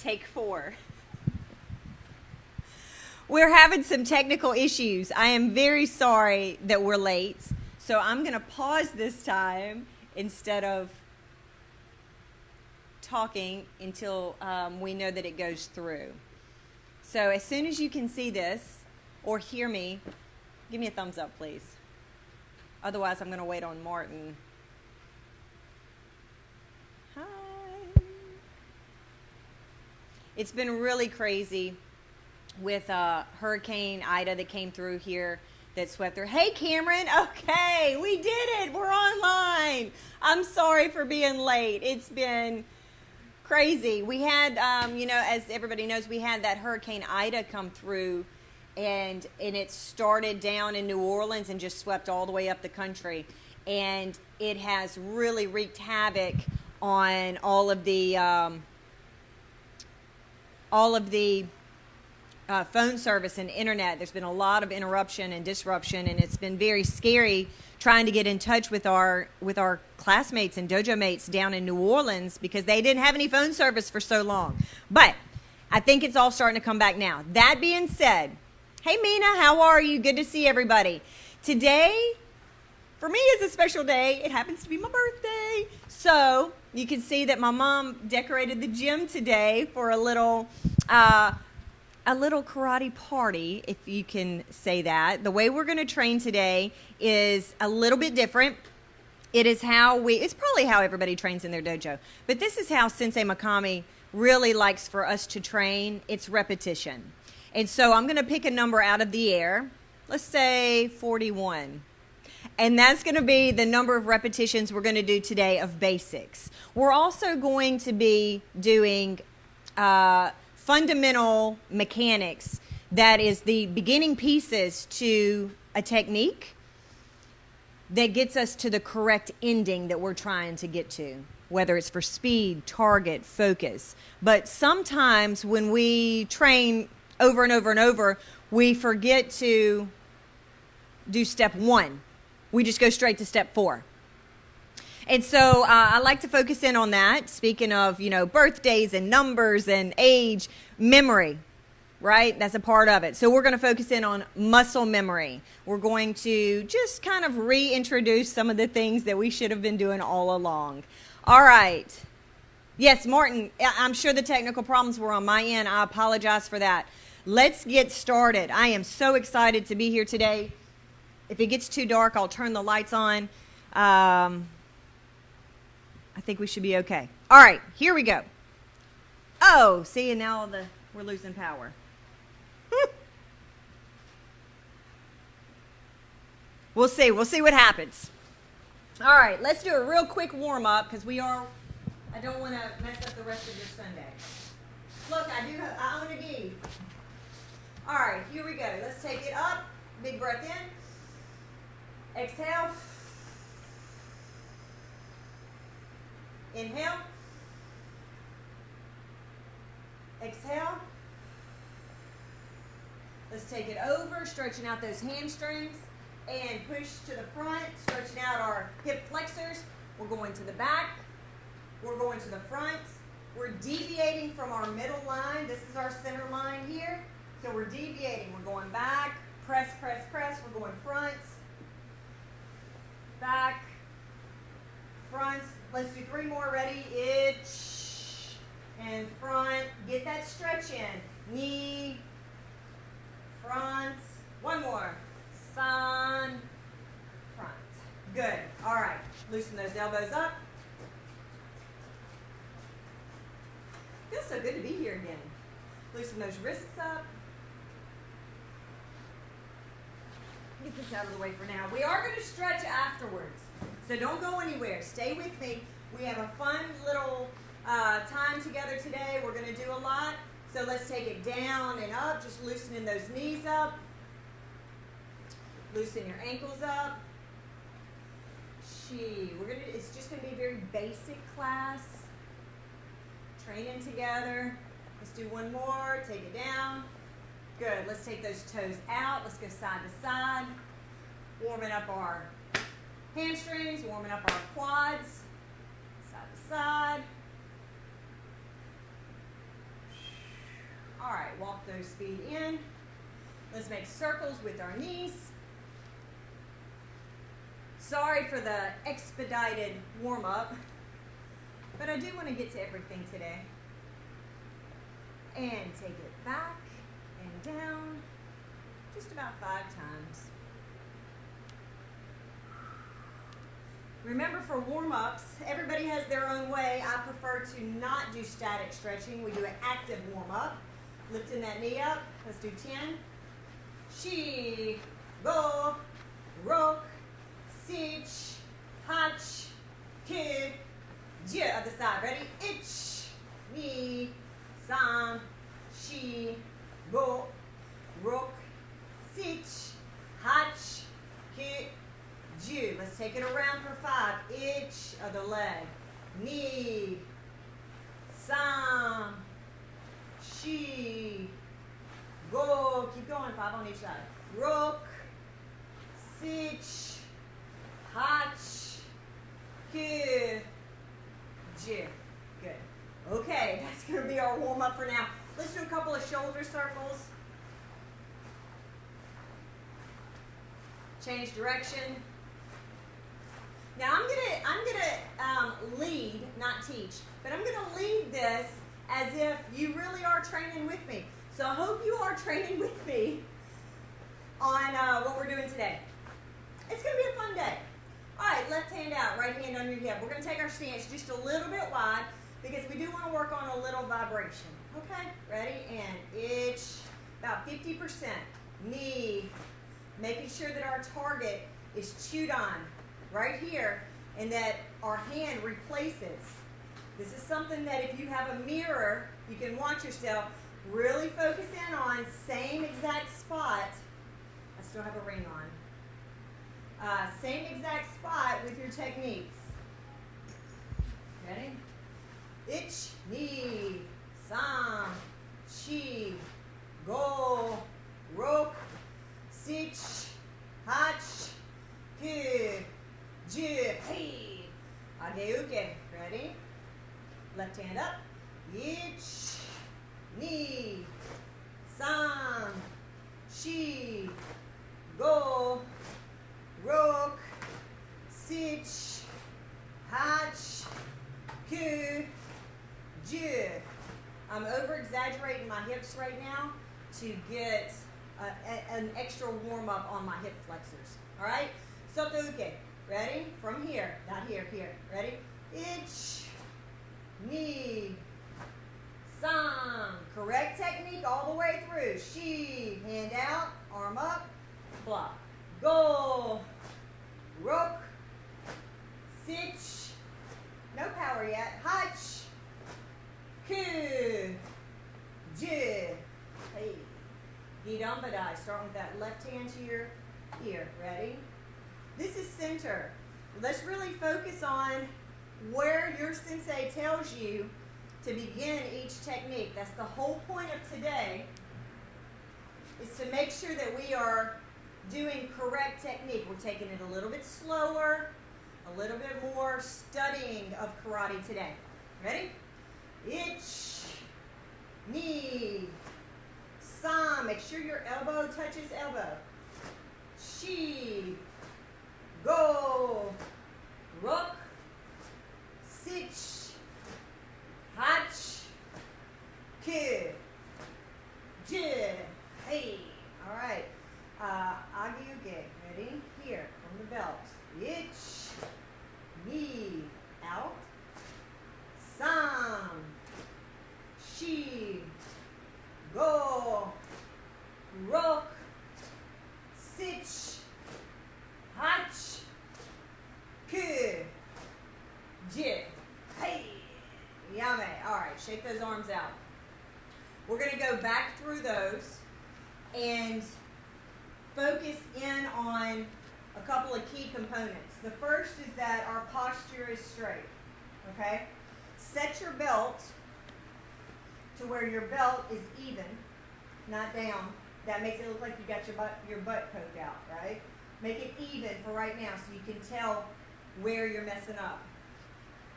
Take 4. We're having some technical issues. I am very sorry that we're late. So I'm going to pause this time instead of talking until we know that it goes through. So as soon as you can see this or hear me, give me a thumbs up, please. Otherwise, I'm going to wait on Martin. Hi. It's been really crazy with Hurricane Ida that came through here that swept through. Hey, Cameron. Okay, we did it. We're online. I'm sorry for being late. It's been crazy. We had, as everybody knows, we had that Hurricane Ida come through, and it started down in New Orleans and just swept all the way up the country. And it has really wreaked havoc on all of the phone service and internet. There's been a lot of interruption and disruption, and it's been very scary trying to get in touch with our classmates and dojo mates down in New Orleans because they didn't have any phone service for so long. But I think it's all starting to come back now. That being said, hey Mina, how are you? Good to see everybody. Today, for me, is a special day. It happens to be my birthday. So you can see that my mom decorated the gym today for a little karate party, if you can say that. The way we're going to train today is a little bit different. It's probably how everybody trains in their dojo. But this is how Sensei Mikami really likes for us to train. It's repetition. And so I'm going to pick a number out of the air. Let's say 41. And that's going to be the number of repetitions we're going to do today of basics. We're also going to be doing fundamental mechanics, that is the beginning pieces to a technique that gets us to the correct ending that we're trying to get to, whether it's for speed, target, focus. But sometimes when we train over and over and over, we forget to do step 1. We just go straight to step 4. And so I like to focus in on that. Speaking of, birthdays and numbers and age, memory, right? That's a part of it. So we're going to focus in on muscle memory. We're going to just kind of reintroduce some of the things that we should have been doing all along. All right. Yes, Martin, I'm sure the technical problems were on my end. I apologize for that. Let's get started. I am so excited to be here today. If it gets too dark, I'll turn the lights on. I think we should be okay. All right, here we go. Oh, see, and now we're losing power. We'll see. We'll see what happens. All right, let's do a real quick warm-up because I don't want to mess up the rest of your Sunday. Look, I own a gi. All right, here we go. Let's take it up. Big breath in. Exhale. Inhale. Exhale. Let's take it over, stretching out those hamstrings, and push to the front, stretching out our hip flexors. We're going to the back. We're going to the front. We're deviating from our middle line. This is our center line here. So we're deviating. We're going back, press, press, press. We're going front, back, front. Let's do 3 more. Ready? Itch and front. Get that stretch in. Knee, front. 1 more. Sun, front. Good. All right. Loosen those elbows up. Feels so good to be here again. Loosen those wrists up. Get this out of the way for now. We are going to stretch afterwards. So don't go anywhere. Stay with me. We have a fun little time together today. We're going to do a lot. So let's take it down and up. Just loosening those knees up. Loosen your ankles up. It's just going to be a very basic class. Training together. Let's do 1 more. Take it down. Good. Let's take those toes out. Let's go side to side. Warming up our hamstrings, warming up our quads. Side to side. those feet in. Let's make circles with our knees. Sorry for the expedited warm-up, but I do want to get to everything today. And take it back and down, just about 5 times. Remember, for warm-ups, everybody has their own way. I prefer to not do static stretching. We do an active warm-up. Lifting that knee up. Let's do 10. She, go, rock, sich, hach, kid, jia. Other side. Ready? Ich, ni, sam, she, go, rock, sich, hach, kid, jia. Let's take it around for 5. Ich, other leg. Ni, sam, she, go, keep going, 5 on each side. Rock, sich, hach, ki, ji. Good. Okay, that's going to be our warm-up for now. Let's do a couple of shoulder circles. Change direction. Now I'm gonna lead, not teach, but I'm gonna lead this as if you really are training with me. So I hope you are training with me on what we're doing today. It's going to be a fun day. All right, left hand out, right hand under your hip. We're going to take our stance just a little bit wide because we do want to work on a little vibration. Okay, ready? And ich, about 50%. Knee, making sure that our target is chewed on right here and that our hand replaces. This is something that if you have a mirror, you can watch yourself. Really focus in on same exact spot. I still have a ring on. Same exact spot with your techniques. Ready? Ich, ni, sam, chi, go, rok, sich, hach, ki, ji, hey. Ageuke. Ready? Left hand up. Ich, ni, sam, chi, go, rok, sich, hach, ku, ju. I'm over-exaggerating my hips right now to get an extra warm-up on my hip flexors. All right? Sotoke. Ready? From here. Not here. Here. Ready? Ich, ni, sam. Correct technique all the way through. She, hand out, arm up, block. Go, rook, sich, no power yet, hach, ku, ji, hey. Gidambadai, starting with that left hand to your ear. Ready? This is center. Let's really focus on where your sensei tells you to begin each technique. That's the whole point of today, is to make sure that we are doing correct technique. We're taking it a little bit slower, a little bit more studying of karate today. Ready? Ich, ni, sam. Make sure your elbow touches elbow. She, go, rook, sich, hach, ki, ji, hey. All right. Agyuge. Ready? Here, from the belt. Ich, ni, out. Sam, she, go, rook, sich, hach, ku, ji, hey. Yame. All right, shake those arms out. We're going to go back through those and focus in on a couple of key components. The first is that our posture is straight, okay? Set your belt to where your belt is even, not down. That makes it look like you got your butt poked out, right? Make it even for right now so you can tell where you're messing up.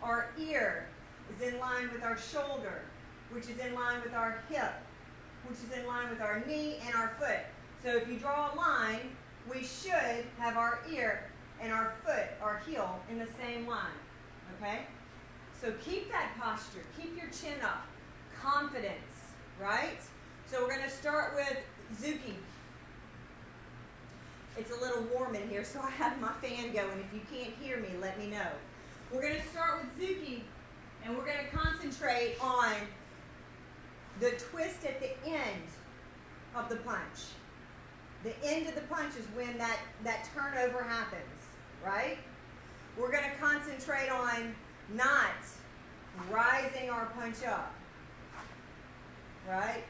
Our ear is in line with our shoulder, which is in line with our hip. which is in line with our knee and our foot. So if you draw a line, we should have our ear and our foot, our heel, in the same line. Okay? So keep that posture. Keep your chin up. Confidence, right? So we're going to start with Zuki. It's a little warm in here, so I have my fan going. If you can't hear me, let me know. We're going to start with Zuki, and we're going to concentrate on the twist at the end of the punch. The end of the punch is when that turnover happens, right? We're going to concentrate on not rising our punch up, right?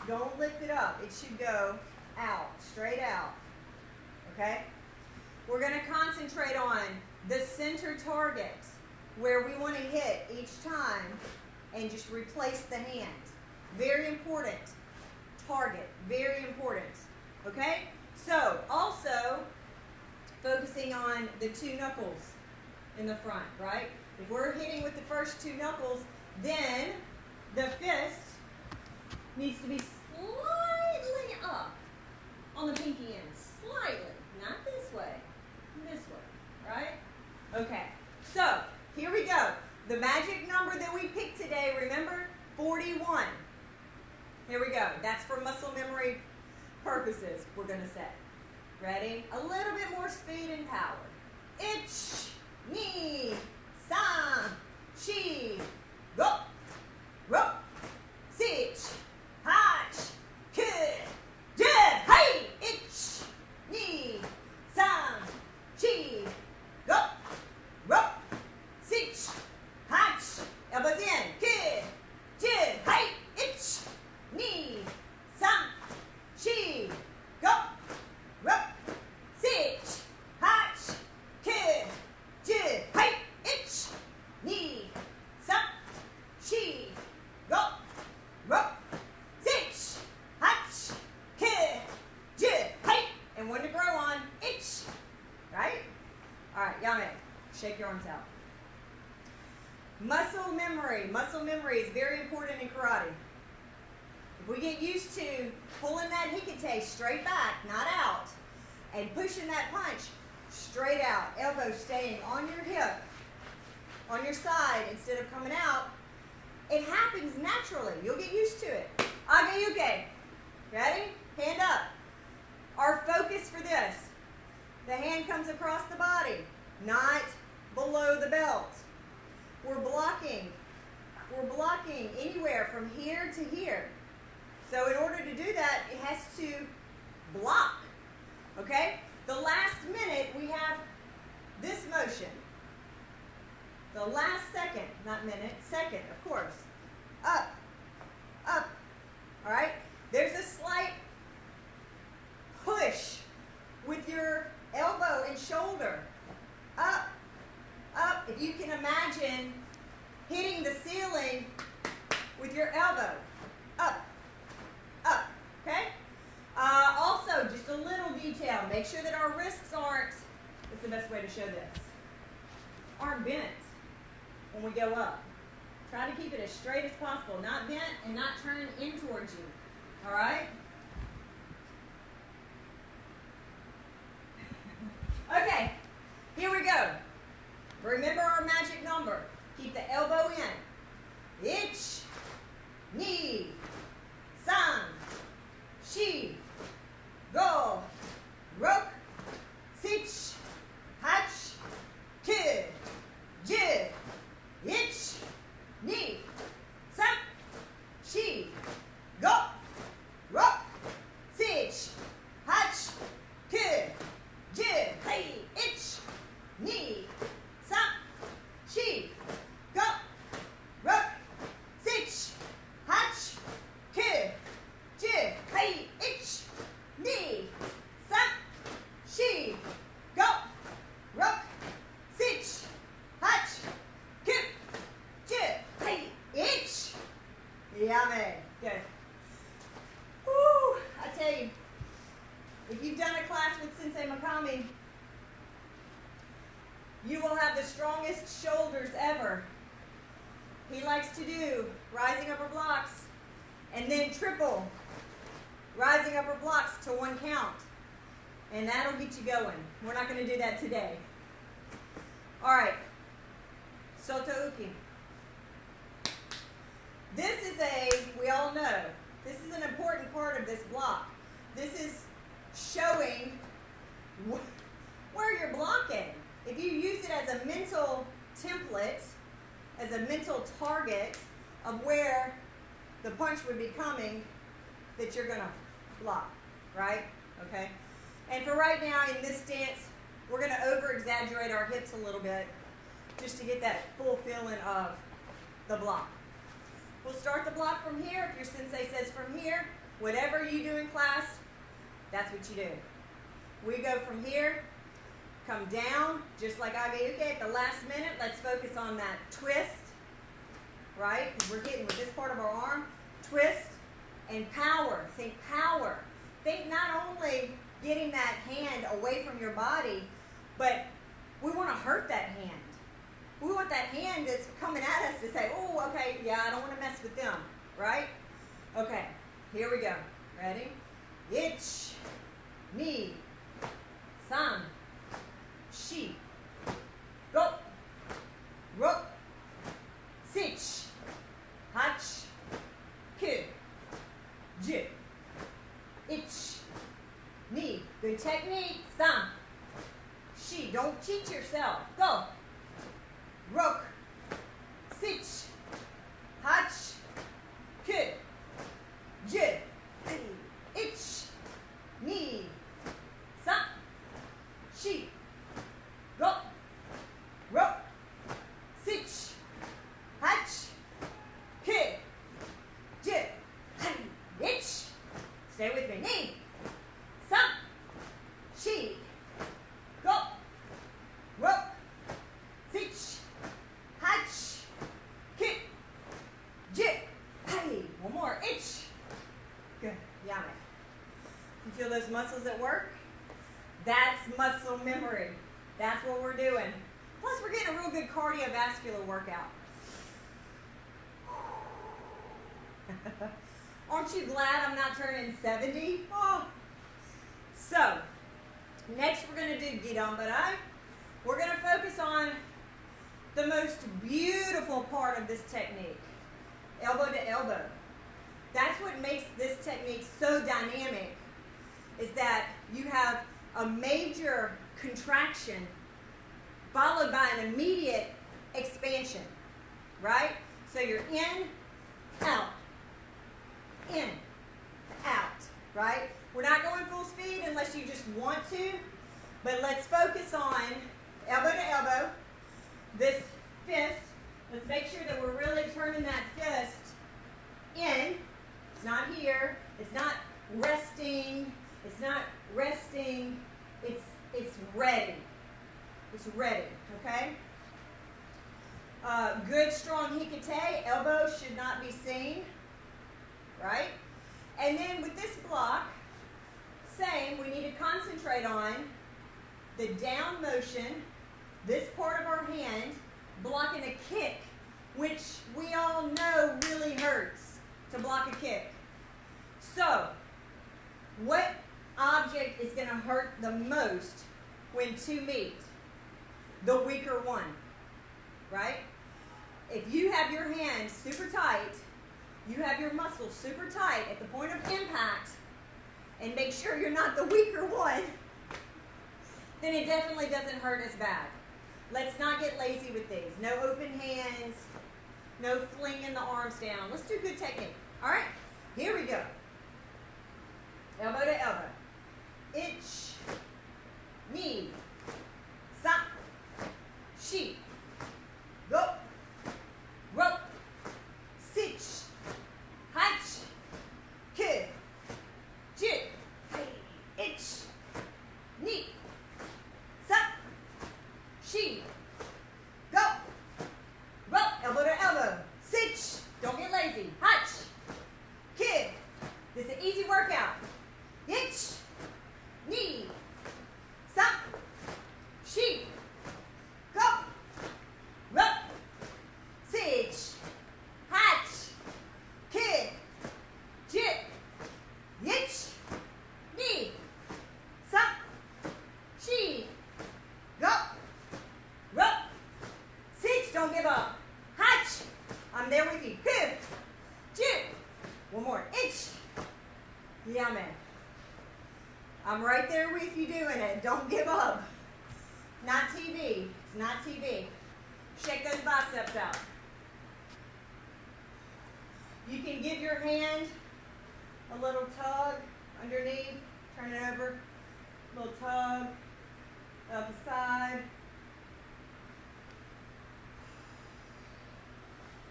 Don't lift it up. It should go out, straight out, okay? We're going to concentrate on the center target where we want to hit each time and just replace the hand. Very important. Target, very important. Okay? So, also, focusing on the two knuckles in the front, right? If we're hitting with the first two knuckles, then the fist needs to be slightly up on the pinky end. Slightly. Not this way. This way. Right? Okay. So, here we go. The magic number that we picked today, remember? 41. Here we go. That's for muscle memory purposes, we're going to say. Ready? A little bit more speed and power. Ich, ni, san, chi, go, ro, sich, hach, ku, je, hey, ich, ni, san, chi, go, ro, sich, hach, elbows in, ku, je, hey, ich, ni, san, chi, go, ro, sich, hach, ku, je, hey, ich, ni, san, chi, go, ro, sich, hach, ku, je, hey, and one to grow on, ich, right? All right, yame, shake your arms out. Muscle memory is very important in karate. If we get used to pulling that hikite straight back, not out, and pushing that punch straight out, elbow staying on your hip, on your side instead of coming out, it happens naturally. You'll get used to it. Agayuke. Ready? Hand up. Our focus for this. The hand comes across the body, not below the belt. We're blocking anywhere from here to here. So in order to do that, it has to block, okay? The last minute, we have this motion. The last second, not minute, second, of course. Up, up, all right? There's a slight push with your elbow and shoulder. Up, up. If you can imagine hitting the ceiling with your elbow. Up, up, okay? Also, just a little detail. Make sure that our wrists aren't, that's the best way to show this, aren't bent when we go up. Try to keep it as straight as possible. Not bent and not turn in towards you. All right? Okay, here we go. Remember our magic number. Keep the elbow in. Ich, ni, san, chi, go, rok, sich, hach, ku, je, ich, ni, san, chi, go, rok, sich, hach, ku, je, hey, ich, ni, san, chi, go, rok, sich, hach, ku, je, hey, ich, ni, san, chi, go, rok, sich, hach, ku, je, hey, ich. Yummy. Good. Woo, I tell you, if you've done a class with Sensei Makami, you will have the strongest shoulders ever. He likes to do rising upper blocks And then triple, rising upper blocks to 1 count. And that'll get you going. We're not going to do that today. All right. Soto uki. This is we all know, this is an important part of this block. This is showing where you're blocking. If you use it as a mental template, as a mental target of where the punch would be coming, that you're going to block, right? Okay? And for right now, in this stance, we're going to over-exaggerate our hips a little bit just to get that full feeling of the block. We'll start the block from here. If your sensei says from here, whatever you do in class, that's what you do. We go from here, come down, just like Ageuke at the last minute. Let's focus on that twist, right? Because we're hitting with this part of our arm. Twist and power. Think power. Think not only getting that hand away from your body, but we want to hurt that hand. We want that hand that's coming at us to say, oh, okay, yeah, I don't want to mess with them, right? Okay, here we go. Ready? Ich, ni, san, shi, go, ro, sich, hach, ku, ju, ich, ni. Good technique. San, shi. Don't cheat yourself. Go. Rok, sich, hach, ku, ju, ich, ni, san, shi, go, rok, sich, hach, ku, ju, ich. Stay with me. Ni, san, shi, go, rok, sich, hach, ku, ju. One more. Ich. Good. Yame. You feel those muscles at work? That's muscle memory. That's what we're doing. Plus, we're getting a real good cardiovascular workout. Aren't you glad I'm not turning 70? Oh. So, next we're going to do Gidanbarai. We're going to focus on the most beautiful part of this technique, elbow to elbow. That's what makes this technique so dynamic, is that you have a major contraction followed by an immediate expansion, right? So you're in, out, right? We're not going full speed unless you just want to, but let's focus on elbow to elbow, this fist. Let's make sure that we're really turning that fist in. It's not here. It's not resting. It's not resting. It's ready. It's ready, okay? Good strong hikate. Elbow should not be seen, right? And then with this block, same, we need to concentrate on the down motion, this part of our hand, blocking a kick, which we all know really hurts to block a kick. So, what object is going to hurt the most when two meet? The weaker one, right? If you have your hand super tight, you have your muscles super tight at the point of impact, and make sure you're not the weaker one, then it definitely doesn't hurt as bad. Let's not get lazy with these. No open hands, no flinging the arms down. Let's do good technique. All right, here we go. Elbow to elbow. Ich, ni, san, shi, go, ro, sich, hach, ku, ju, ich, ni, san, shi, go, ro, elbow to elbow, sich, don't get lazy, hach, ku. This is an easy workout. Ich, ni, san, shi, go, don't give up. Hutch. I'm there with you. Good. Jip. One more. Itch. Yeah, man. I'm right there with you doing it. Don't give up. Not TV. It's not TV. Shake those biceps out. You can give your hand a little tug underneath. Turn it over. A little tug up the side.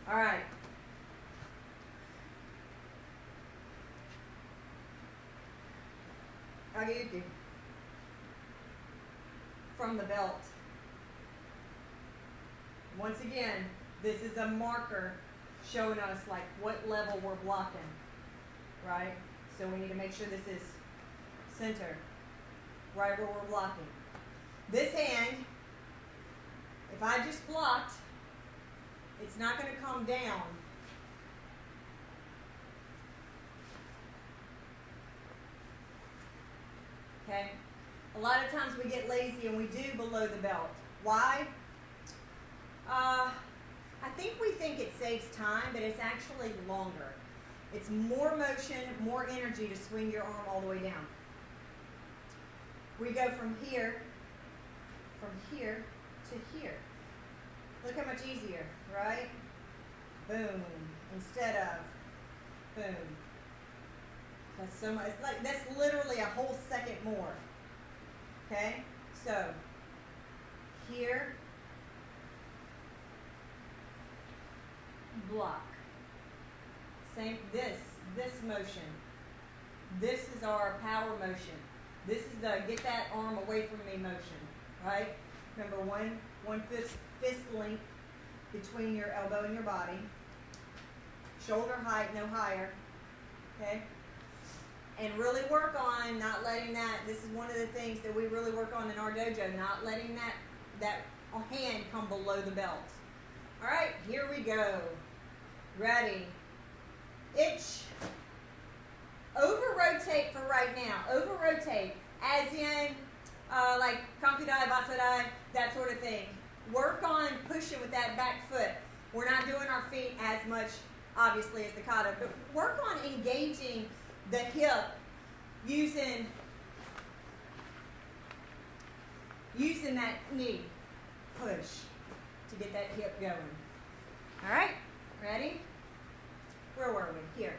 All right. Agayuki. From the belt. Once again, this is a marker showing us like what level we're blocking, right? So we need to make sure this is center, right where we're blocking. This hand, if I just blocked, it's not going to come down. Okay? A lot of times we get lazy and we do below the belt. Why? I think we think it saves time, but it's actually longer. It's more motion, more energy to swing your arm all the way down. We go from here to here. Look how much easier, right? Boom, instead of boom. That's so much, it's like, that's literally a whole second more. Okay, so here, block. Same, this motion. This is our power motion. This is the get that arm away from me motion, right? Remember, one fist length between your elbow and your body. Shoulder height, no higher, okay? And really work on not letting that, this is one of the things that we really work on in our dojo, not letting that hand come below the belt. All right, here we go. Ready. Itch. Over-rotate for right now. Over-rotate, as in like kankudai, basadai, that sort of thing. Work on pushing with that back foot. We're not doing our feet as much, obviously, as the kata, but work on engaging the hip using that knee push to get that hip going. All right, ready? Where were we? Here.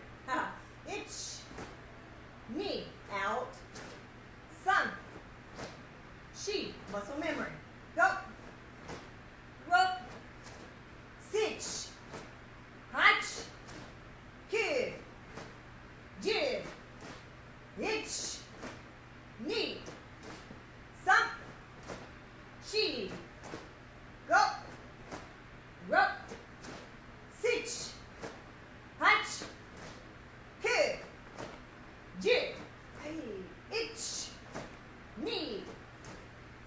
Itch, knee, out, sun, shi, muscle memory. Go. Rope, sitch, hach, kid, jib, itch, knee, sun, shi, go, rope, sitch, hach, kid, jib, hey, itch, knee,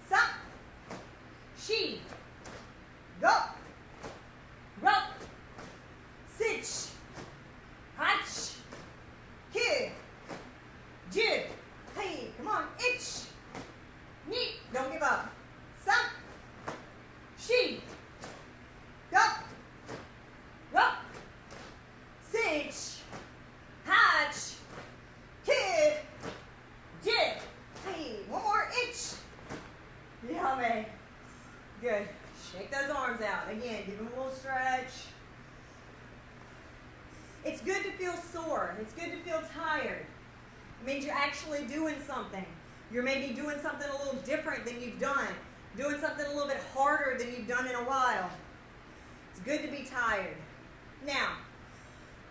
sun, shi, go, rope, sitch, hach, kid, jib, hey, come on, itch, knee, don't give up, sun, shi, go, rope, sitch, hach, kid, jib, hey, one more, itch, yummy, good. Shake those arms out. Again, give them a little stretch. It's good to feel sore. It's good to feel tired. It means you're actually doing something. You're maybe doing something a little different than you've done. Doing something a little bit harder than you've done in a while. It's good to be tired. Now,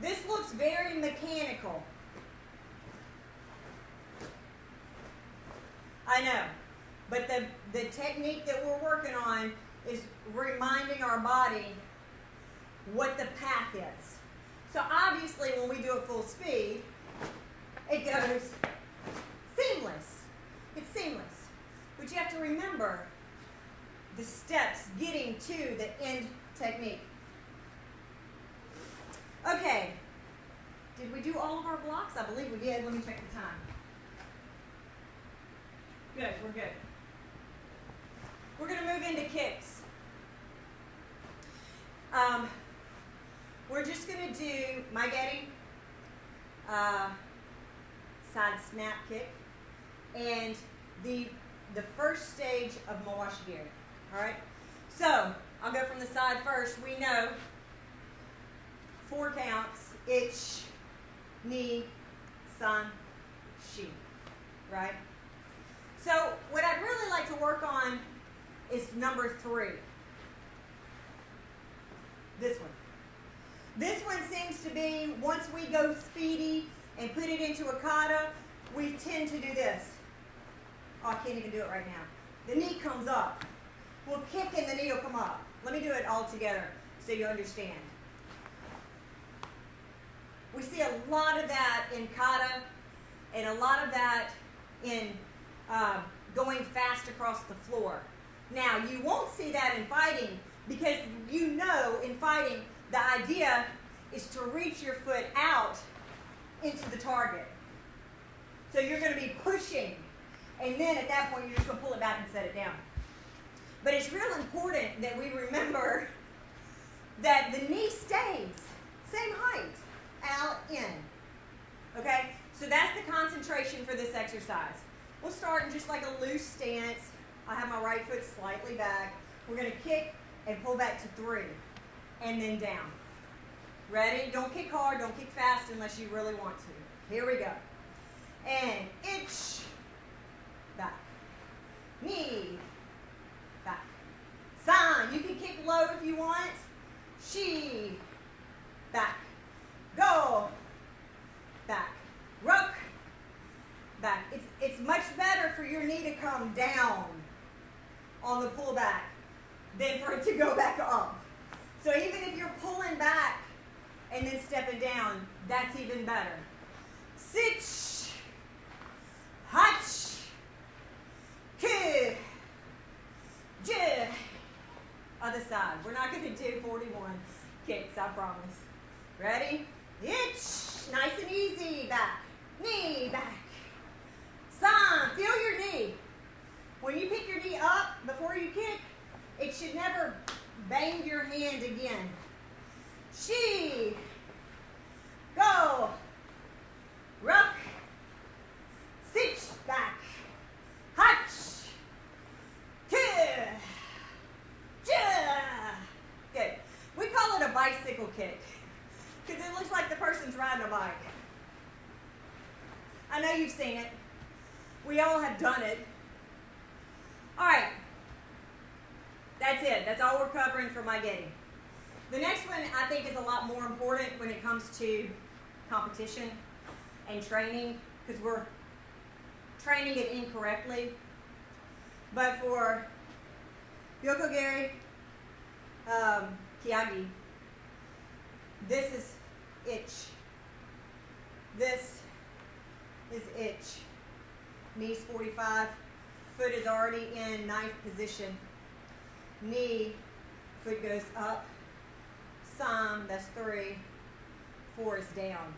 this looks very mechanical. I know. But the technique that we're working on is reminding our body what the path is. So obviously when we do it full speed, it goes seamless. It's seamless. But you have to remember the steps getting to the end technique. Okay. Did we do all of our blocks? I believe we did. Let me check the time. Good, we're good. We're going to move into kicks. just going to do my getting side snap kick and the first stage of mawashi geri. All right? So, I'll go from the side first. We know 4 counts, ich, ni, san, shi. Right? So, what I'd really like to work on is number 3. This one. This one seems to be, once we go speedy and put it into a kata, we tend to do this. Oh, I can't even do it right now. The knee comes up. We'll kick and the knee will come up. Let me do it all together so you understand. We see a lot of that in kata and a lot of that in going fast across the floor. Now, you won't see that in fighting because you know in fighting the idea is to reach your foot out into the target. So you're going to be pushing, and then at that point you're just going to pull it back and set it down. But it's real important that we remember that the knee stays same height, out, in. Okay? So that's the concentration for this exercise. We'll start in just like a loose stance. I have my right foot slightly back. We're going to kick and pull back to 3, and then down. Ready? Don't kick hard, don't kick fast unless you really want to. Here we go. And ich, back. Knee, back. San, you can kick low if you want. Shi, back. Go, back. Ruk, back. It's much better for your knee to come down on the pullback than for it to go back up. So even if you're pulling back and then stepping down, that's even better. Sich, hach, ki, ji. Other side. We're not going to do 41 kicks, I promise. Ready? Ich, nice and easy. Back. Knee, back. San, feel your knee. When you pick your knee up before you kick, it should never bang your hand again. Shi, go, ruck, sich, back, hach, ki, ja. Good. We call it a bicycle kick because it looks like the person's riding a bike. I know you've seen it. We all have done it. All right. That's it. That's all we're covering for my getting. The next one I think is a lot more important when it comes to competition and training because we're training it incorrectly. But for Yokogeri, Kyagi, this is ich. This is ich. Knees 45. Foot is already in knife position. Knee, foot goes up. San, that's 3. 4 is down.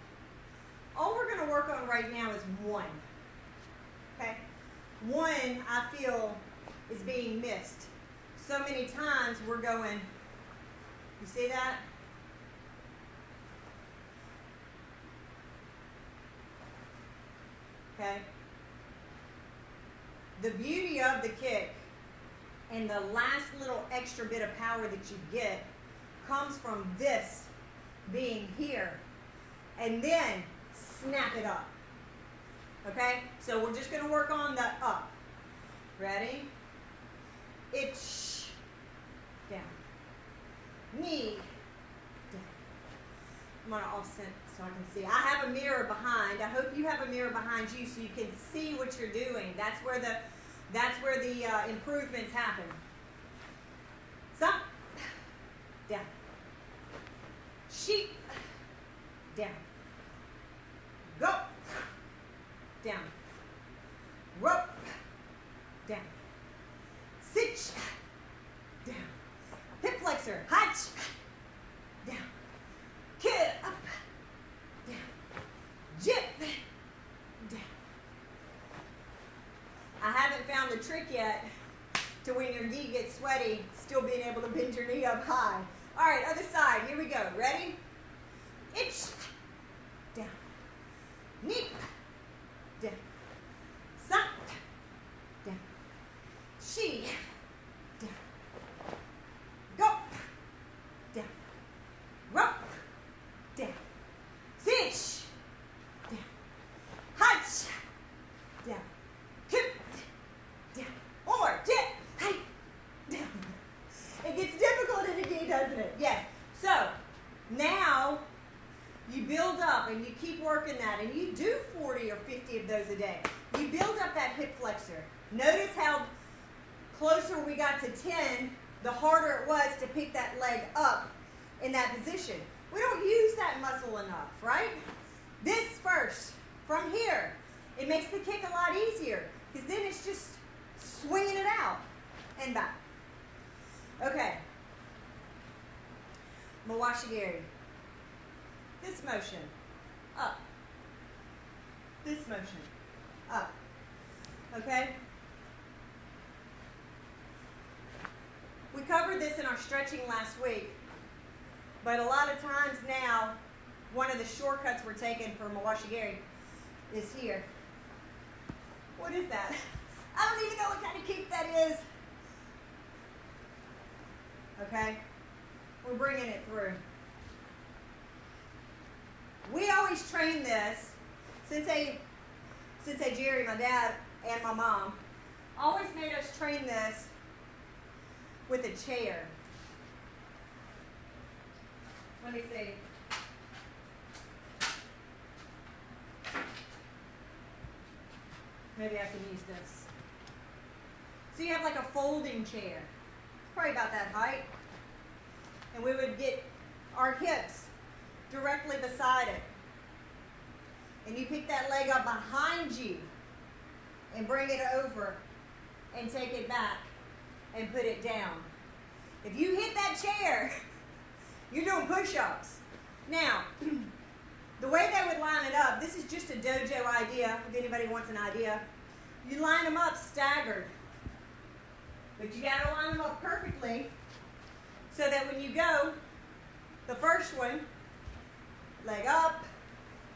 All we're going to work on right now is 1. Okay? 1, I feel, is being missed. So many times we're going, you see that? Okay? The beauty of the kick and the last little extra bit of power that you get comes from this being here and then snap it up. Okay? So we're just going to work on the up. Ready? Ich, down. Knee, down. I'm going to offset so I can see. I have a mirror behind. I hope you have a mirror behind you so you can see what you're doing. That's where the improvements happen. Up, down. Sheep, down. Go, down. Rope, down. Sich, down. Hip flexor, hach, down. Kid, up, down. Jip, down. I haven't found the trick yet to when your knee gets sweaty, still being able to bend your knee up high. All right, other side. Here we go. Ready? Ich, down. Nip, down. Sat, down. She, down. Go, down. Rock, down. Sich, down. Hutch, down. Tip, down. One more. Tip, hey, down. It gets difficult in a day, doesn't it? Yes. So, now you build up and you keep working that, and you do 40 or 50 of those a day. You build up that hip flexor. Notice how closer we got to 10, the harder it was to pick that leg up in that position. We don't use that muscle enough, right? This first, from here, it makes the kick a lot easier, because then it's just swinging it out and back. Okay. Mawashigiri. This motion, up. This motion, up. Okay? We covered this in our stretching last week, but a lot of times now, one of the shortcuts we're taking for Mawashigiri is here. What is that? I don't even know what kind of kick that is. Okay? We're bringing it through. We always train this, Sensei Jerry, my dad, and my mom, always made us train this with a chair. Let me see. Maybe I can use this. So you have like a folding chair, probably about that height. And we would get our hips directly beside it. And you pick that leg up behind you and bring it over and take it back and put it down. If you hit that chair, you're doing push-ups. Now, the way they would line it up, this is just a dojo idea, if anybody wants an idea. You line them up staggered. But you gotta line them up perfectly so that when you go, the first one, leg up,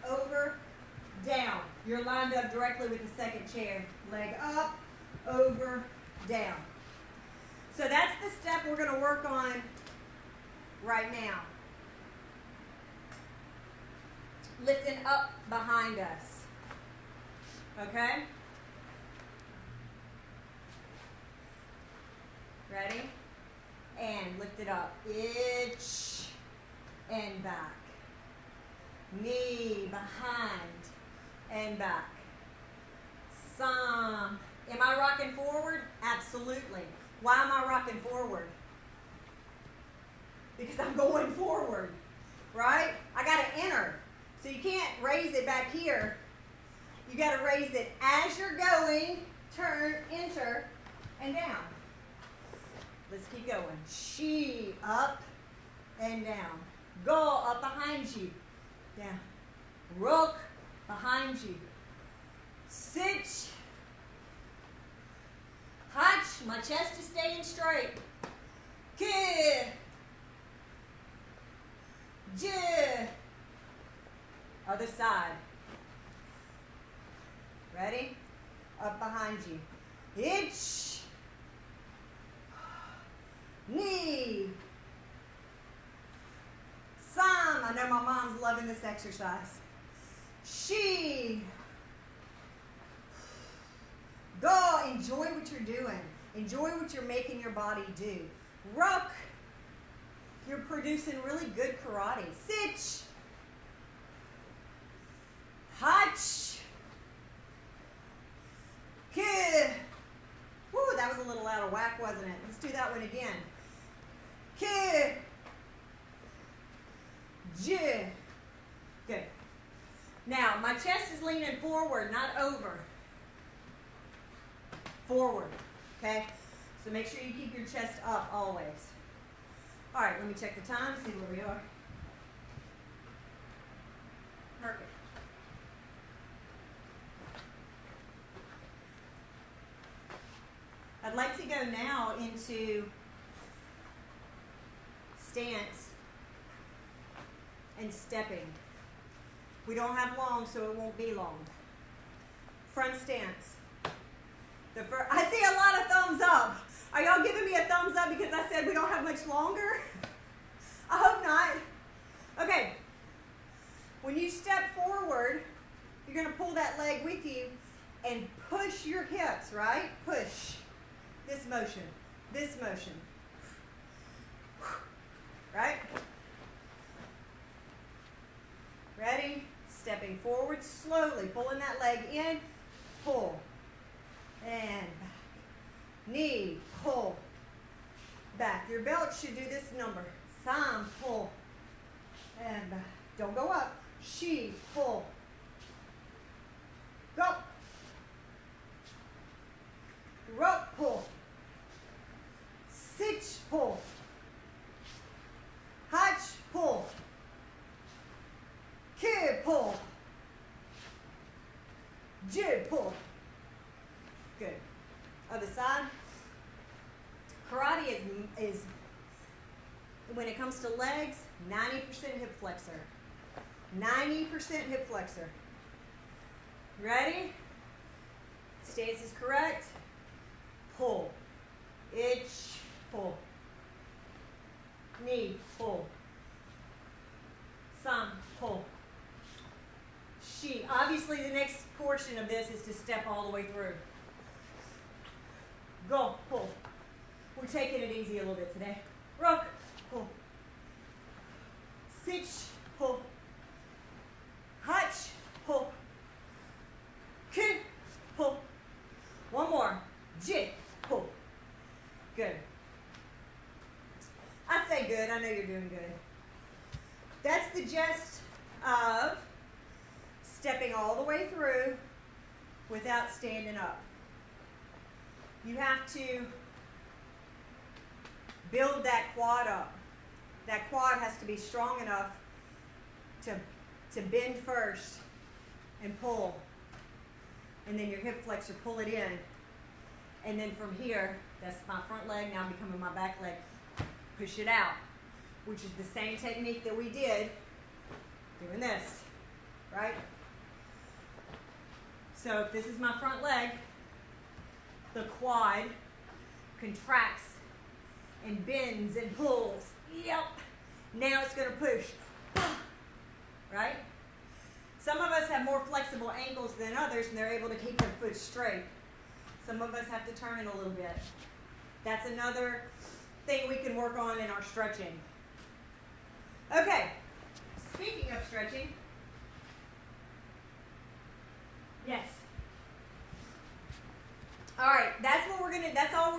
over, down. You're lined up directly with the second chair. Leg up, over, down. So that's the step we're going to work on right now. Lifting up behind us. Okay? Ready? And lift it up. Itch and back. Knee behind and back. Some. Am I rocking forward? Absolutely. Why am I rocking forward? Because I'm going forward, right? I got to enter. So you can't raise it back here. You got to raise it as you're going, turn, enter, and down. Let's keep going. She, up and down. Go, up behind you. Down. Rook, behind you. Sit. Hutch, my chest is staying straight. Kid. J. Other side. Ready? Up behind you. Itch. Knee. Some. I know my mom's loving this exercise. She. Go. Enjoy what you're doing. Enjoy what you're making your body do. Rook. You're producing really good karate. Sitch. Hutch. Kid. Woo, that was a little out of whack, wasn't it? Let's do that one again. Kid. J. Good. Now, my chest is leaning forward, not over. Forward. Okay? So make sure you keep your chest up always. All right, let me check the time, see where we are. Perfect. I'd like to go now into stance and stepping. We don't have long, so it won't be long. Front stance. I see a lot of thumbs up. Are y'all giving me a thumbs up because I said we don't have much longer? I hope not. Okay. When you step forward, you're going to pull that leg with you and push your hips, right? Push. This motion. This motion. Right? Ready? Stepping forward slowly, pulling that leg in, pull, and back. Knee, pull, back. Your belt should do this number. Sam, pull, and back. Don't go up. She, pull. Go. Rope, pull. Sitch, pull. Hatch, pull. Kid, pull. Jib, pull. Good. Other side. Karate is when it comes to legs, 90% hip flexor. 90% hip flexor. Ready? Stance is correct. Pull. Itch, pull. Knee, pull. Some, pull. She. Obviously, the next portion of this is to step all the way through. Go, pull. We're taking it easy a little bit today. Rock, pull. Sitch, pull. Hutch, pull. Kid, pull. One more. Jig, pull. Good. I say good. I know you're doing good. That's the gist of stepping all the way through without standing up. You have to build that quad up. That quad has to be strong enough to bend first and pull. And then your hip flexor, pull it in. And then from here, that's my front leg now becoming my back leg. Push it out, which is the same technique that we did doing this, right? So if this is my front leg, the quad contracts and bends and pulls. Yep. Now it's going to push. Right? Some of us have more flexible ankles than others, and they're able to keep their foot straight. Some of us have to turn it a little bit. That's another thing we can work on in our stretching. Okay. Speaking of stretching. Yes. All right, that's all we're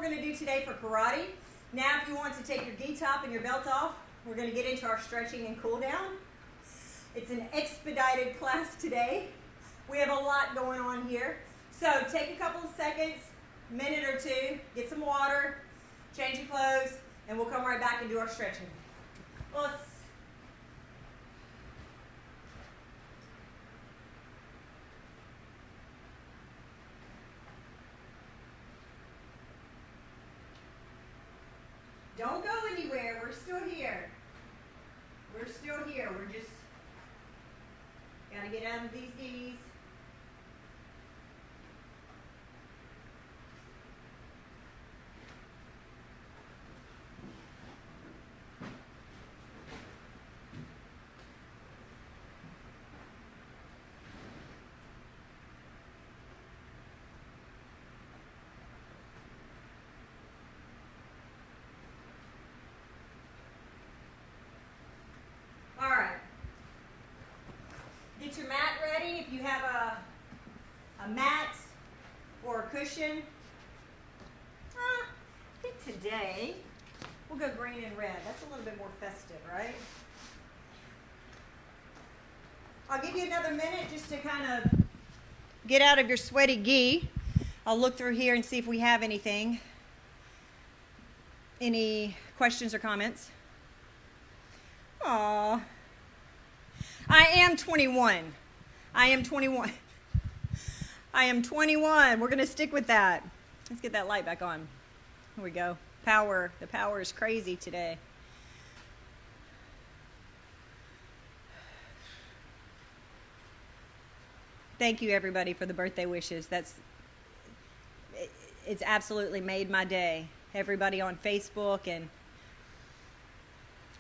gonna do today for karate. Now if you want to take your gi top and your belt off, we're gonna get into our stretching and cool down. It's an expedited class today. We have a lot going on here. So take a couple of seconds, minute or two, get some water, change your clothes, and we'll come right back and do our stretching. Don't go anywhere. We're still here. We're still here. We're just got to get out of these gis. Get your mat ready if you have a mat or a cushion. I think today we'll go green and red. That's a little bit more festive, right? I'll give you another minute just to kind of get out of your sweaty gi. I'll look through here and see if we have anything. Any questions or comments? Aww. I am 21. I am 21. I am 21. We're going to stick with that. Let's get that light back on. Here we go. Power. The power is crazy today. Thank you, everybody, for the birthday wishes. It's absolutely made my day. Everybody on Facebook and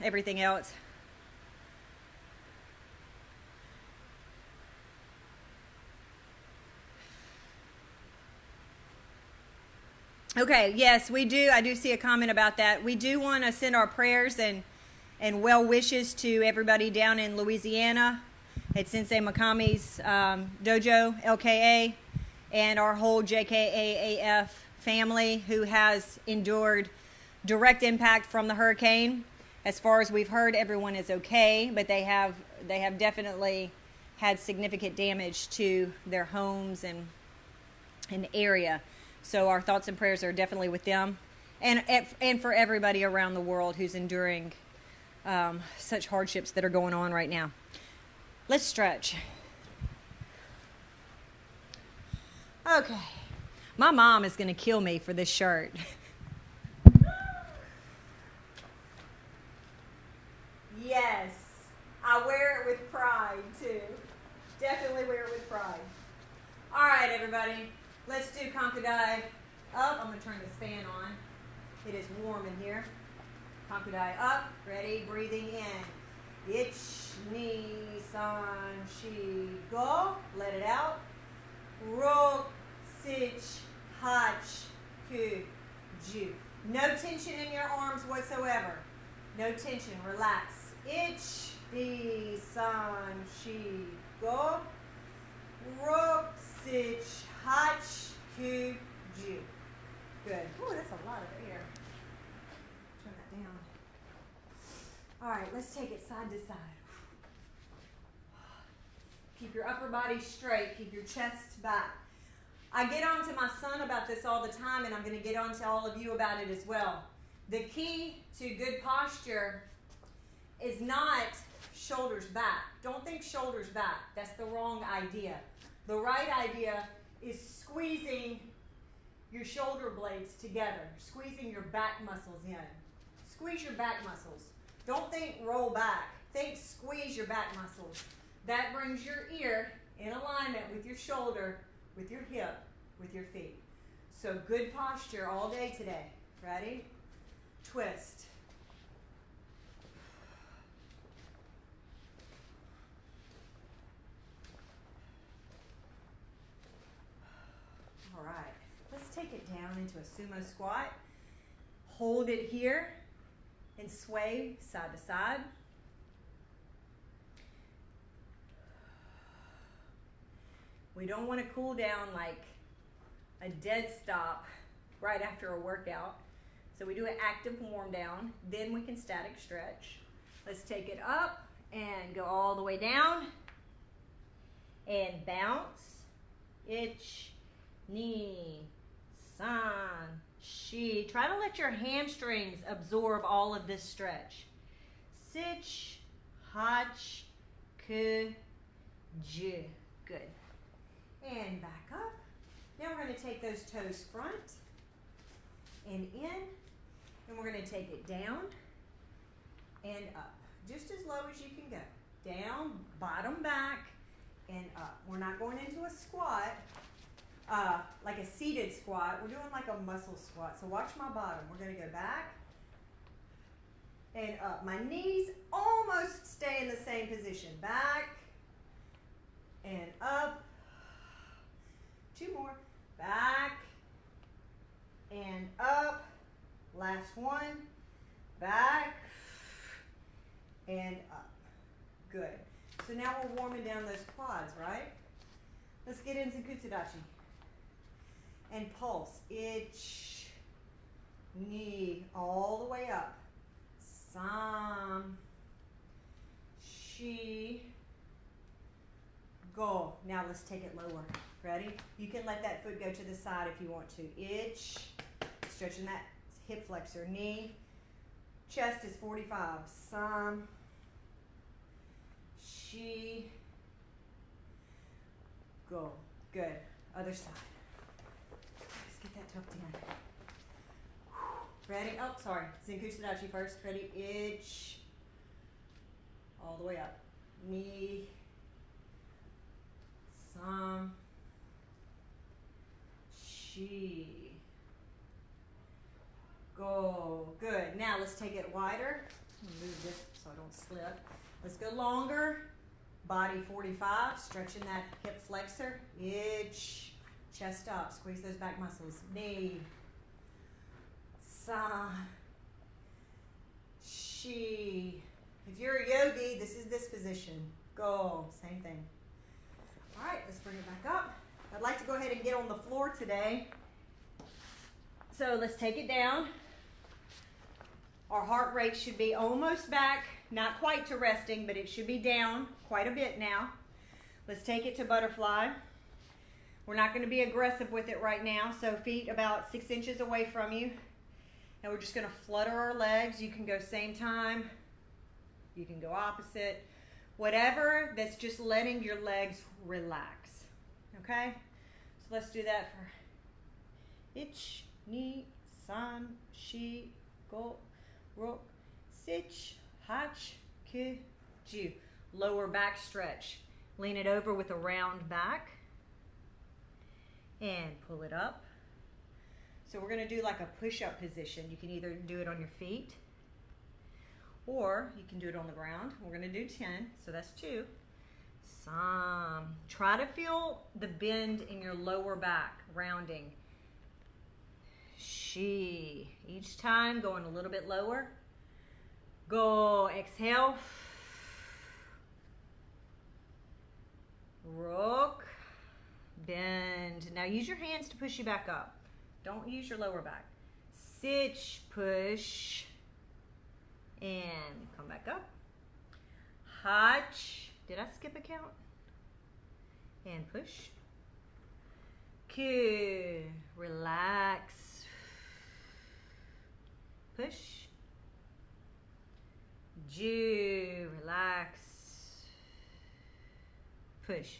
everything else. Okay, yes, we do. I do see a comment about that. We do want to send our prayers and well wishes to everybody down in Louisiana at Sensei Makami's dojo, LKA, and our whole JKAAF family who has endured direct impact from the hurricane. As far as we've heard, everyone is okay, but they have definitely had significant damage to their homes and area. So our thoughts and prayers are definitely with them, and for everybody around the world who's enduring such hardships that are going on right now. Let's stretch. Okay. My mom is going to kill me for this shirt. Yes. I wear it with pride, too. Definitely wear it with pride. All right, everybody. Let's do Konkudai up. I'm going to turn this fan on. It is warm in here. Konkudai up. Ready? Breathing in. Ich, ni, san, shi, go. Let it out. Rok, sich, hach, ku, ju. No tension in your arms whatsoever. No tension. Relax. Ich, ni, san, shi, go. Rok, sich, hach, ku, ju. Good. Ooh, that's a lot of air. Turn that down. All right, let's take it side to side. Keep your upper body straight. Keep your chest back. I get on to my son about this all the time, and I'm going to get on to all of you about it as well. The key to good posture is not shoulders back. Don't think shoulders back. That's the wrong idea. The right idea is squeezing your shoulder blades together, squeezing your back muscles in. Squeeze your back muscles. Don't think roll back. Think squeeze your back muscles. That brings your ear in alignment with your shoulder, with your hip, with your feet. So good posture all day today. Ready? Twist. All right. Let's take it down into a sumo squat. Hold it here and sway side to side. We don't want to cool down like a dead stop right after a workout. So we do an active warm down, then we can static stretch. Let's take it up and go all the way down and bounce. Ich, ni, san, shi. Try to let your hamstrings absorb all of this stretch. Sich, hach, ku, ju. Good. And back up. Now we're going to take those toes front and in, and we're going to take it down and up. Just as low as you can go. Down, bottom back, and up. We're not going into a squat, like a seated squat. We're doing like a muscle squat. So watch my bottom. We're going to go back and up. My knees almost stay in the same position. Back and up. Two more. Back and up. Last one. Back and up. Good. So now we're warming down those quads, right? Let's get into Kutsudachi. And pulse. Ich, ni, all the way up. Sam, shi, go. Now let's take it lower. Ready? You can let that foot go to the side if you want to. Ich, stretching that hip flexor. Knee, chest is 45. Sam, shi, go. Good. Other side. Let's get that tucked in. Ready? Oh, sorry. Zenku Sudachi first. Ready? Ich, all the way up. Knee, Sam. She. Go. Good. Now let's take it wider. Move this so I don't slip. Let's go longer. Body 45. Stretching that hip flexor. Itch. Chest up. Squeeze those back muscles. Knee. Sa. She. If you're a yogi, this is this position. Go. Same thing. All right, let's bring it back up. I'd like to go ahead and get on the floor today. So let's take it down. Our heart rate should be almost back, not quite to resting, but it should be down quite a bit now. Let's take it to butterfly. We're not going to be aggressive with it right now, so feet about 6 inches away from you. And we're just going to flutter our legs. You can go same time. You can go opposite. Whatever that's just letting your legs relax. Okay? So let's do that for ich, ni, san, shi, go, rok, sich, hach, ki, ju. Lower back stretch. Lean it over with a round back. And pull it up. So we're going to do like a push-up position. You can either do it on your feet or you can do it on the ground. We're going to do 10, so that's 2. Some. Try to feel the bend in your lower back, rounding. She. Each time going a little bit lower. Go. Exhale. Rock. Bend. Now use your hands to push you back up. Don't use your lower back. Sich. Push. And come back up. Hach. Did I skip a count? And push. Q. Relax. Push. Ju. Relax. Push.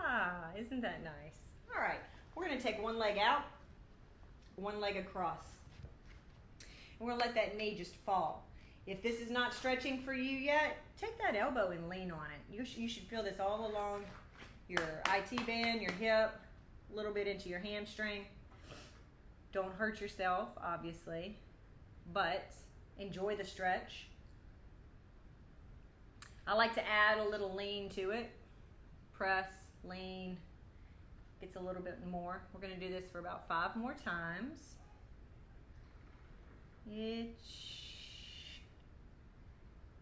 Ah, isn't that nice? All right, we're going to take one leg out, one leg across. And we're going to let that knee just fall. If this is not stretching for you yet, take that elbow and lean on it. You should feel this all along your IT band, your hip, a little bit into your hamstring. Don't hurt yourself, obviously, but enjoy the stretch. I like to add a little lean to it. Press, lean, gets a little bit more. We're going to do this for about 5 more times. Ich,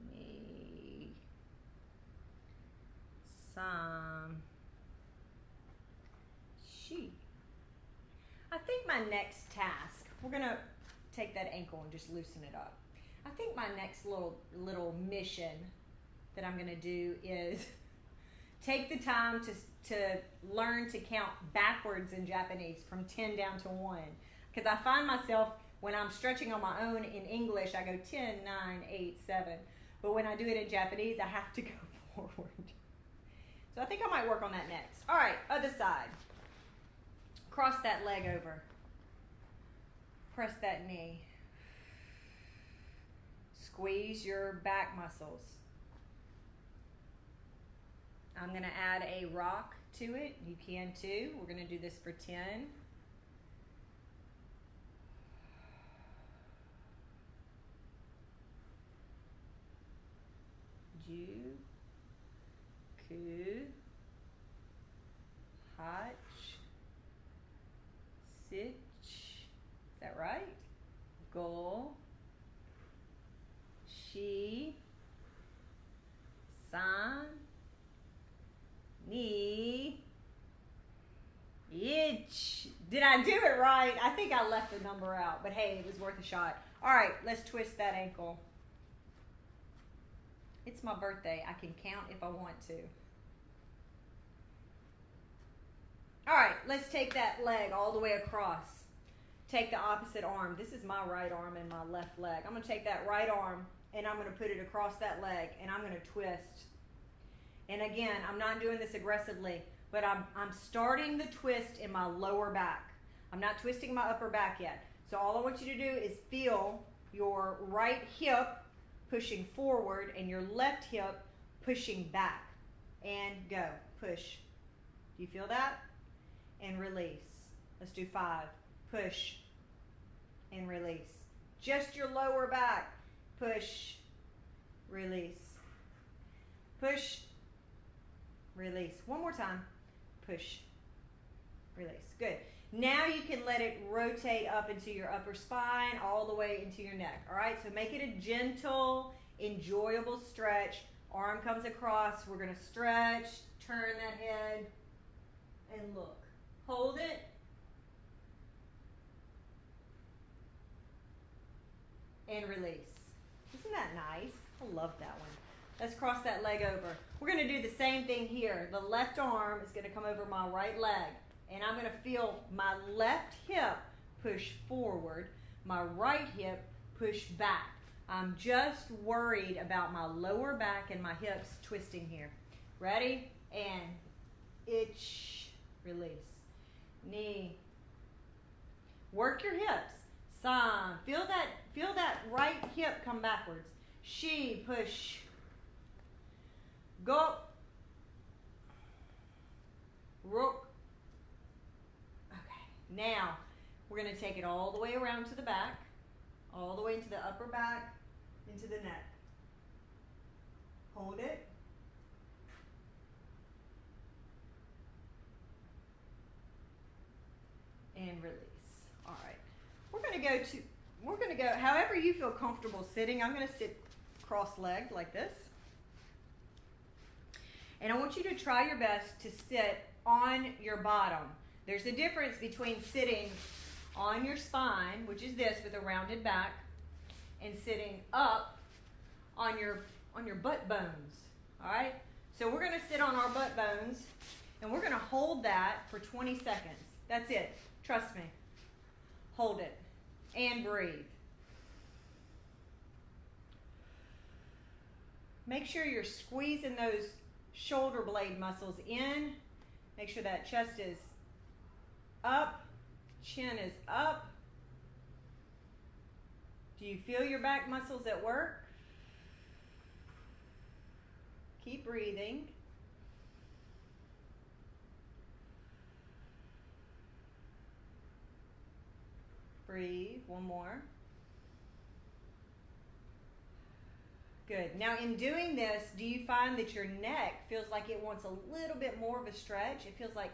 me, some, she. I think my next task, we're going to take that ankle and just loosen it up. I think my next little mission that I'm going to do is take the time to learn to count backwards in Japanese from 10 down to 1. Because I find myself, when I'm stretching on my own in English, I go 10, 9, 8, 7. But when I do it in Japanese, I have to go forward. So I think I might work on that next. All right, other side. Cross that leg over. Press that knee. Squeeze your back muscles. I'm going to add a rock to it. You can too. We're going to do this for 10. Ju, ku, hach, sich. Is that right? Go, shi, san, ni, ich. Did I do it right? I think I left the number out, but hey, it was worth a shot. All right, let's twist that ankle. It's my birthday. I can count if I want to. All right, let's take that leg all the way across. Take the opposite arm. This is my right arm and my left leg. I'm going to take that right arm and I'm going to put it across that leg and I'm going to twist. And again, I'm not doing this aggressively, but I'm starting the twist in my lower back. I'm not twisting my upper back yet. So all I want you to do is feel your right hip pushing forward and your left hip pushing back. And go. Push. You feel that? And release. Let's do 5. Push and release. Just your lower back. Push, release. Push, release. One more time. Push, release. Good. Now you can let it rotate up into your upper spine, all the way into your neck. All right, so make it a gentle, enjoyable stretch. Arm comes across. We're going to stretch, turn that head, and look. Hold it. And release. Isn't that nice? I love that one. Let's cross that leg over. We're going to do the same thing here. The left arm is going to come over my right leg. And I'm going to feel my left hip push forward, my right hip push back. I'm just worried about my lower back and my hips twisting here. Ready? And itch, release. Knee. Work your hips. Sign. Feel that right hip come backwards. She, push. Go. Rook. Okay. Now, we're going to take it all the way around to the back. All the way into the upper back, into the neck. Hold it. And release. All right. We're going to go however you feel comfortable sitting. I'm going to sit cross-legged like this. And I want you to try your best to sit on your bottom. There's a difference between sitting on your spine, which is this with a rounded back, and sitting up on your butt bones. All right? So we're going to sit on our butt bones, and we're going to hold that for 20 seconds. That's it. Trust me. Hold it. And breathe. Make sure you're squeezing those shoulder blade muscles in. Make sure that chest is up, chin is up. Do you feel your back muscles at work? Keep breathing. Breathe. One more. Good. Now in doing this, do you find that your neck feels like it wants a little bit more of a stretch? It feels like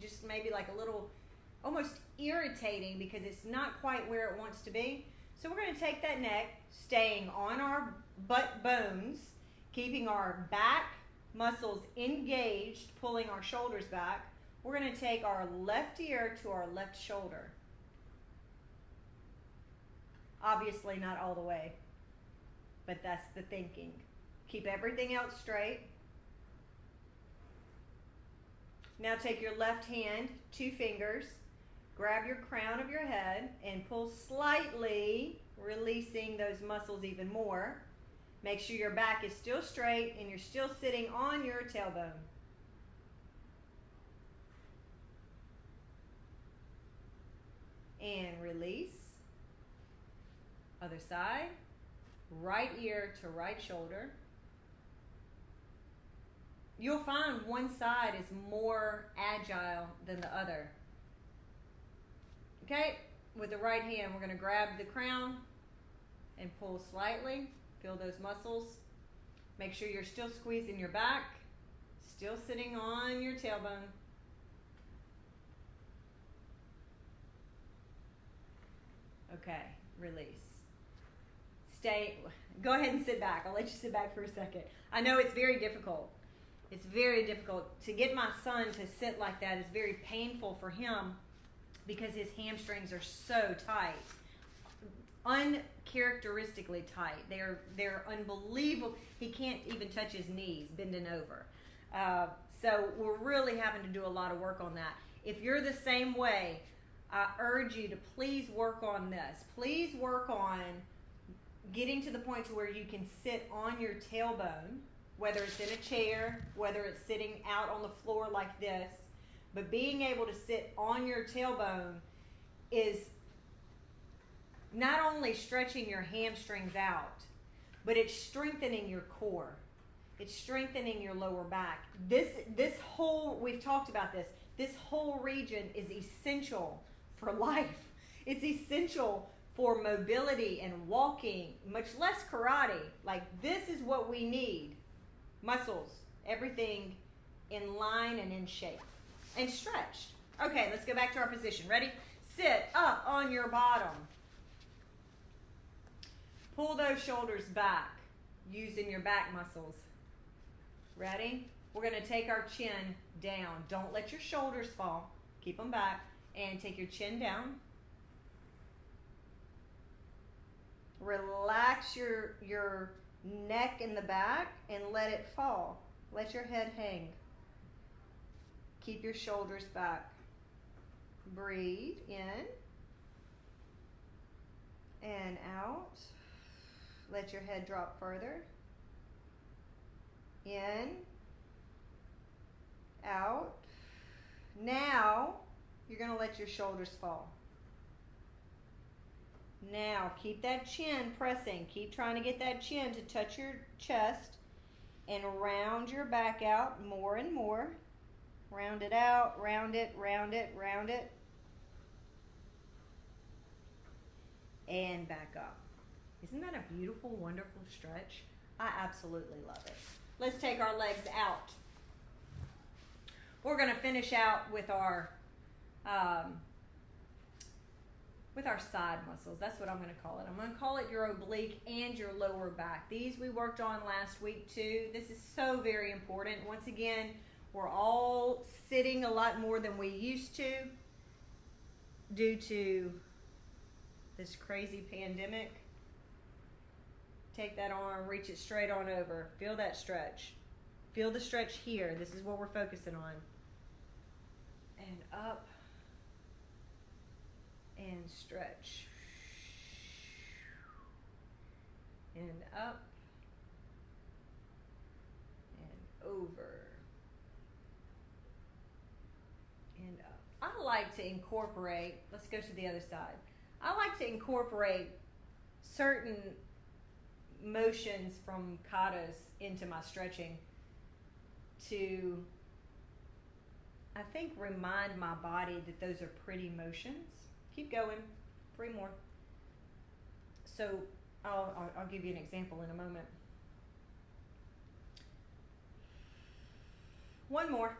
just maybe like a little almost irritating because it's not quite where it wants to be. So we're going to take that neck, staying on our butt bones, keeping our back muscles engaged, pulling our shoulders back. We're going to take our left ear to our left shoulder. Obviously not all the way, but that's the thinking. Keep everything else straight. Now take your left hand, 2 fingers, grab your crown of your head and pull slightly, releasing those muscles even more. Make sure your back is still straight and you're still sitting on your tailbone. And release. Other side. Right ear to right shoulder. You'll find one side is more agile than the other. Okay, with the right hand, we're going to grab the crown and pull slightly. Feel those muscles. Make sure you're still squeezing your back, still sitting on your tailbone. Okay, release. Go ahead and sit back. I'll let you sit back for a second. I know it's very difficult. It's very difficult. To get my son to sit like that is very painful for him because his hamstrings are so tight. Uncharacteristically tight. They're unbelievable. He can't even touch his knees bending over. So we're really having to do a lot of work on that. If you're the same way, I urge you to please work on this. Please work on getting to the point to where you can sit on your tailbone, whether it's in a chair, whether it's sitting out on the floor like this. But being able to sit on your tailbone is not only stretching your hamstrings out, but it's strengthening your core. It's strengthening your lower back. This whole, we've talked about this whole region is essential for life. It's essential for mobility and walking, much less karate. Like, this is what we need. Muscles, everything in line and in shape and stretched. Okay, let's go back to our position. Ready? Sit up on your bottom. Pull those shoulders back using your back muscles. Ready? We're going to take our chin down. Don't let your shoulders fall. Keep them back. And take your chin down. Relax your neck in the back and let it fall. Let your head hang. Keep your shoulders back. Breathe in and out. Let your head drop further. In, out. Now, you're going to let your shoulders fall. Now, keep that chin pressing. Keep trying to get that chin to touch your chest and round your back out more and more. Round it out, round it, round it, round it. And back up. Isn't that a beautiful, wonderful stretch? I absolutely love it. Let's take our legs out. We're going to finish out with our side muscles. That's what I'm going to call it. I'm going to call it your oblique and your lower back. These we worked on last week too. This is so very important. Once again, we're all sitting a lot more than we used to due to this crazy pandemic. Take that arm, reach it straight on over. Feel that stretch. Feel the stretch here. This is what we're focusing on. And up. And stretch. And up. And over. And up. I like to incorporate, let's go to the other side. I like to incorporate certain motions from katas into my stretching to, I think, remind my body that those are pretty motions. Keep going. 3 more. So I'll give you an example in a moment. 1 more.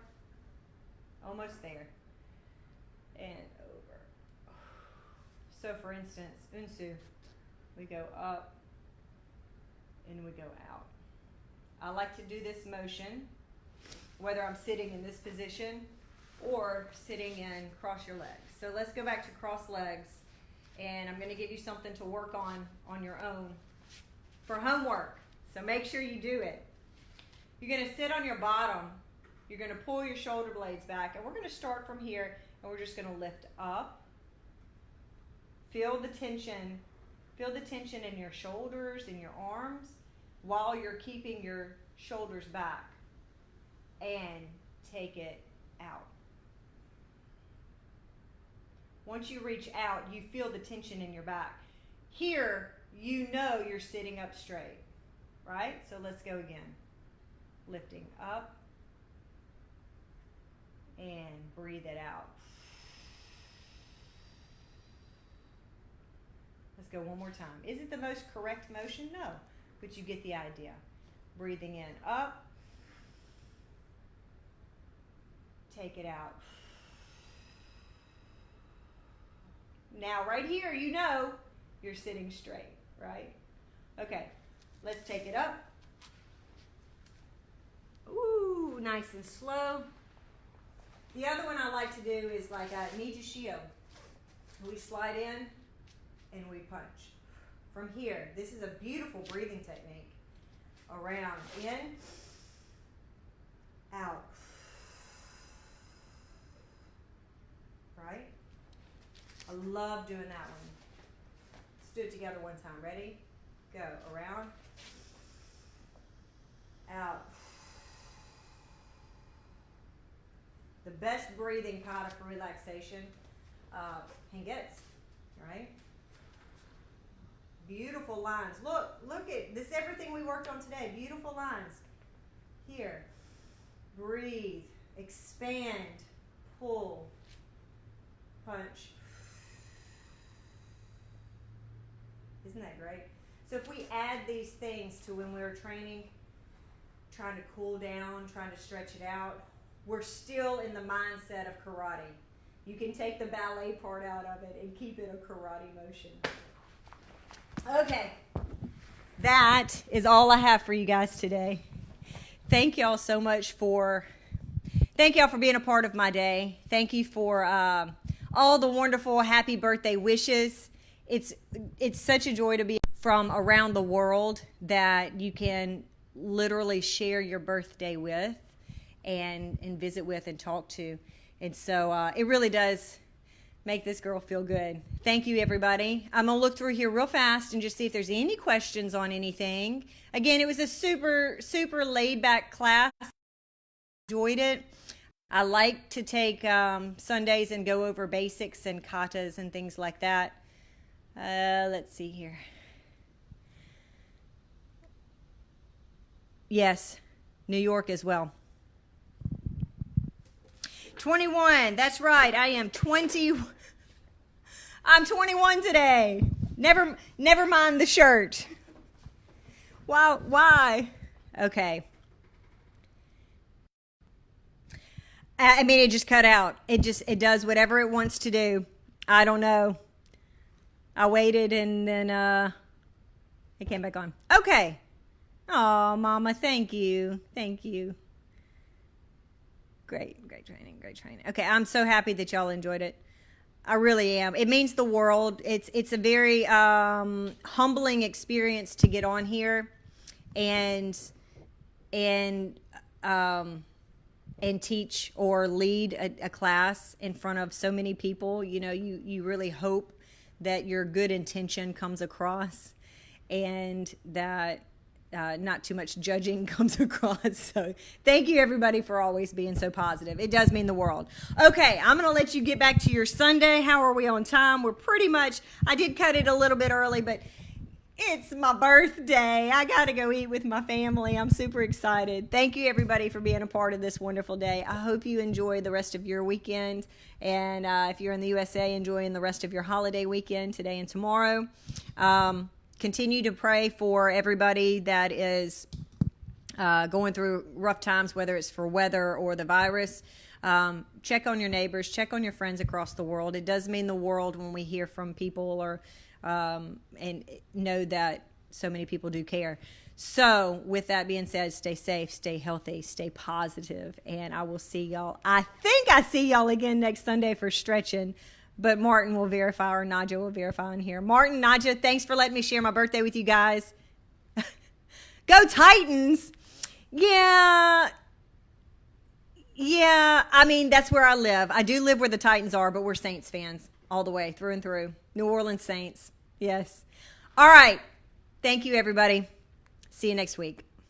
Almost there. And over. So for instance, Unsu, we go up and we go out. I like to do this motion, whether I'm sitting in this position or sitting in cross your legs. So let's go back to cross legs, and I'm going to give you something to work on your own for homework. So make sure you do it. You're going to sit on your bottom. You're going to pull your shoulder blades back, and we're going to start from here, and we're just going to lift up. Feel the tension. Feel the tension in your shoulders and your arms while you're keeping your shoulders back, and take it out. Once you reach out, you feel the tension in your back. Here, you know you're sitting up straight, right? So let's go again. Lifting up and breathe it out. Let's go one more time. Is it the most correct motion? No, but you get the idea. Breathing in, up. Take it out. Now right here, you know you're sitting straight, right? Okay, let's take it up. Ooh, nice and slow. The other one I like to do is like a Nijishio. We slide in and we punch. From here, this is a beautiful breathing technique. Around, in, out. Right? I love doing that one. Let's do it together one time. Ready? Go. Around. Out. The best breathing kata for relaxation gets, right? Beautiful lines. Look at this, everything we worked on today. Beautiful lines. Here. Breathe. Expand. Pull. Punch. Isn't that great? So if we add these things to when we were training, trying to cool down, trying to stretch it out, we're still in the mindset of karate. You can take the ballet part out of it and keep it a karate motion. Okay. That is all I have for you guys today. Thank y'all so much thank y'all for being a part of my day. Thank you for all the wonderful happy birthday wishes. It's such a joy to be from around the world that you can literally share your birthday with and visit with and talk to. And so it really does make this girl feel good. Thank you, everybody. I'm going to look through here real fast and just see if there's any questions on anything. Again, it was a super, super laid-back class. I enjoyed it. I like to take Sundays and go over basics and katas and things like that. Let's see here. Yes, New York as well. 21. That's right. I am 20. I'm 21 today. Never mind the shirt. Wow. Why? Okay. I mean, it just cut out. It does whatever it wants to do. I don't know. I waited and then it came back on. Okay. Oh, Mama, thank you. Thank you. Great training. Okay, I'm so happy that y'all enjoyed it. I really am. It means the world. It's a very humbling experience to get on here and teach or lead a class in front of so many people. You know, you really hope that your good intention comes across and that not too much judging comes across. So thank you, everybody, for always being so positive. It does mean the world. Okay, I'm going to let you get back to your Sunday. How are we on time? We're pretty much, I did cut it a little bit early, but it's my birthday. I got to go eat with my family. I'm super excited. Thank you, everybody, for being a part of this wonderful day. I hope you enjoy the rest of your weekend. And if you're in the USA, enjoying the rest of your holiday weekend today and tomorrow. Continue to pray for everybody that is going through rough times, whether it's for weather or the virus. Check on your neighbors. Check on your friends across the world. It does mean the world when we hear from people or and know that so many people do care. So with that being said, stay safe, stay healthy, stay positive, and I will see y'all. I think I see y'all again next Sunday for stretching. But Martin will verify, or Naja will verify in here. Martin, Naja, thanks for letting me share my birthday with you guys. Go Titans! Yeah. I mean, that's where I live. I do live where the Titans are, but we're Saints fans all the way, through and through. New Orleans Saints. Yes. All right. Thank you, everybody. See you next week.